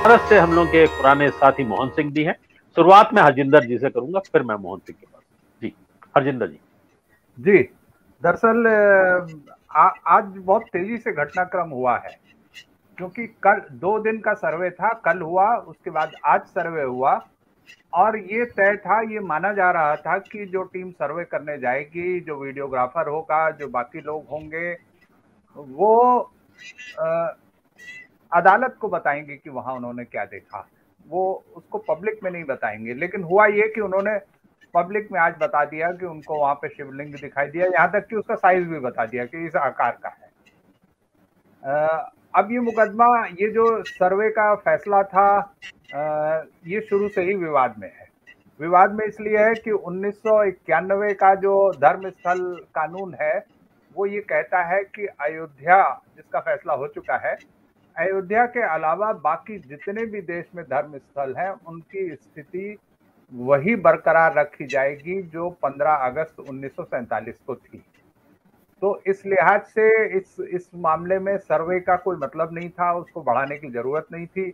भारत से हम लोग के पुराने साथी मोहन सिंह जी हैं। शुरुआत में हरजिंदर जी से करूंगा, फिर मैं मोहन सिंह के पास। जी हरजिंदर जी। जी, दरअसल आज बहुत तेजी से घटनाक्रम हुआ है, क्योंकि कल 2 दिन का सर्वे था, कल हुआ, उसके बाद आज सर्वे हुआ और ये तय था, ये माना जा रहा था कि जो टीम सर्वे करने जाएगी, जो वीडियोग्राफर होगा, जो बाकी लोग होंगे, वो अदालत को बताएंगे कि वहां उन्होंने क्या देखा। वो उसको पब्लिक में नहीं बताएंगे, लेकिन हुआ ये कि उन्होंने पब्लिक में आज बता दिया कि उनको वहां पे शिवलिंग दिखाई दिया, यहां तक कि उसका साइज भी बता दिया कि इस आकार का है। अब ये मुकदमा, ये जो सर्वे का फैसला था, ये शुरू से ही विवाद में है। विवाद में इसलिए है कि 1991 का जो धर्म स्थल कानून है, वो ये कहता है कि अयोध्या, जिसका फैसला हो चुका है, अयोध्या के अलावा बाकी जितने भी देश में धर्म स्थल हैं, उनकी स्थिति वही बरकरार रखी जाएगी जो 15 अगस्त 1947 को थी। तो इस लिहाज से इस मामले में सर्वे का कोई मतलब नहीं था, उसको बढ़ाने की जरूरत नहीं थी।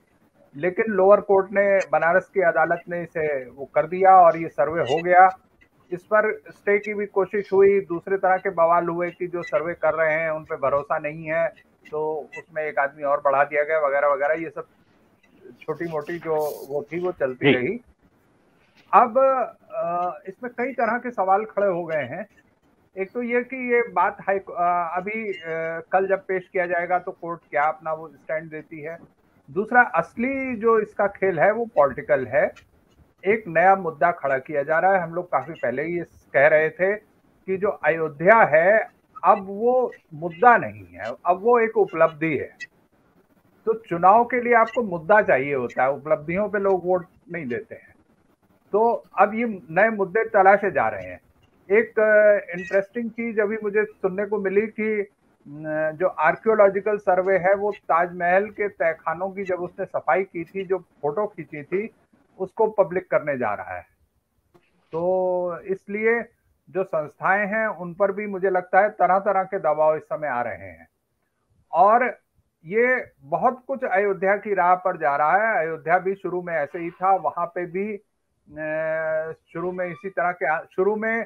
लेकिन लोअर कोर्ट ने, बनारस की अदालत ने इसे वो कर दिया और ये सर्वे हो गया। इस पर स्टे की भी कोशिश हुई, दूसरे तरह के बवाल हुए कि जो सर्वे कर रहे हैं उन पर भरोसा नहीं है, तो उसमें एक आदमी और बढ़ा दिया गया वगैरह वगैरह। ये सब छोटी मोटी जो वो थी वो चलती रही। अब इसमें कई तरह के सवाल खड़े हो गए हैं। एक तो ये कि ये बात अभी कल जब पेश किया जाएगा तो कोर्ट क्या अपना वो स्टैंड देती है। दूसरा, असली जो इसका खेल है वो पॉलिटिकल है। एक नया मुद्दा खड़ा किया जा रहा है। हम लोग काफी पहले ही कह रहे थे कि जो अयोध्या है अब वो मुद्दा नहीं है, अब वो एक उपलब्धि है। तो चुनाव के लिए आपको मुद्दा चाहिए होता है, उपलब्धियों पे लोग वोट नहीं देते हैं। तो अब ये नए मुद्दे तलाशे जा रहे हैं। एक इंटरेस्टिंग चीज अभी मुझे सुनने को मिली कि जो आर्कियोलॉजिकल सर्वे है वो ताजमहल के तहखानों की जब उसने सफाई की थी, जो फोटो खींची थी, उसको पब्लिक करने जा रहा है। तो इसलिए जो संस्थाएं हैं उन पर भी मुझे लगता है तरह तरह के दबाव इस समय आ रहे हैं और ये बहुत कुछ अयोध्या की राह पर जा रहा है। अयोध्या भी शुरू में ऐसे ही था, वहां पे भी शुरू में इसी तरह के, शुरू में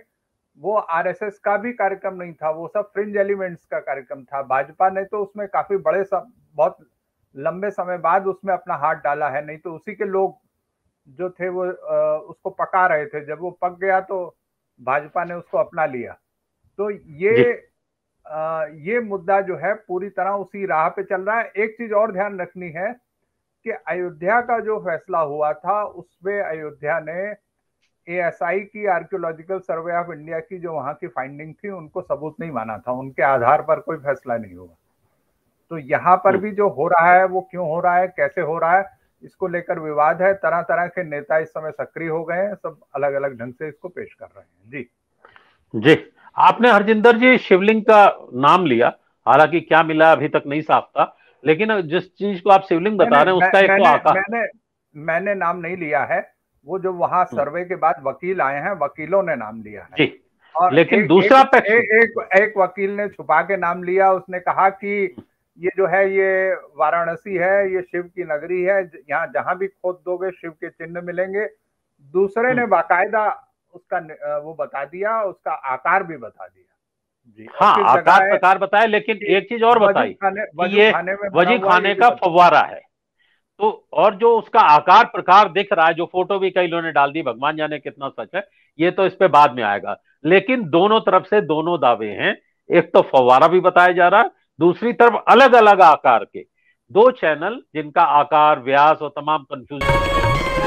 वो आरएसएस का भी कार्यक्रम नहीं था, वो सब फ्रिंज एलिमेंट्स का कार्यक्रम था। भाजपा ने तो उसमें काफी बहुत लंबे समय बाद उसमें अपना हाथ डाला है, नहीं तो उसी के लोग जो थे वो उसको पका रहे थे। जब वो पक गया तो भाजपा ने उसको अपना लिया। तो ये मुद्दा जो है पूरी तरह उसी राह पे चल रहा है। एक चीज और ध्यान रखनी है कि अयोध्या का जो फैसला हुआ था उसमें अयोध्या ने एएसआई की, आर्कियोलॉजिकल सर्वे ऑफ इंडिया की जो वहां की फाइंडिंग थी, उनको सबूत नहीं माना था, उनके आधार पर कोई फैसला नहीं हुआ। तो यहाँ पर भी जो हो रहा है वो क्यों हो रहा है, कैसे हो रहा है, इसको लेकर विवाद है। तरह तरह के नेता इस समय सक्रिय हो गए हैं, सब अलग अलग ढंग से इसको पेश कर रहे हैं। जी जी, आपने हरजिंदर जी शिवलिंग का नाम लिया, हालांकि क्या मिला अभी तक नहीं साफ था, लेकिन जिस चीज को आप शिवलिंग बता रहे हैं उसका एक तो आकार। मैंने नाम नहीं लिया है, वो जो वहां सर्वे के बाद वकील आए हैं, वकीलों ने नाम लिया है। जी, और लेकिन दूसरा पक्ष, एक वकील ने छुपा के नाम लिया। उसने कहा कि ये जो है ये वाराणसी है, ये शिव की नगरी है, यहाँ जहां भी खोद दोगे शिव के चिन्ह मिलेंगे। दूसरे ने बाकायदा उसका वो बता दिया, उसका आकार भी बता दिया। जी, हाँ आकार प्रकार बताया, लेकिन एक चीज और बताई कि ये वजी खाने का फव्वारा है। तो और जो उसका आकार प्रकार दिख रहा है, जो फोटो भी कई लोगों ने डाल दी, भगवान जाने कितना सच है, ये तो इस पे बाद में आएगा। लेकिन दोनों तरफ से दोनों दावे हैं, एक तो फव्वारा भी बताया जा रहा है, दूसरी तरफ अलग अलग आकार के दो चैनल जिनका आकार, व्यास और तमाम कंफ्यूजन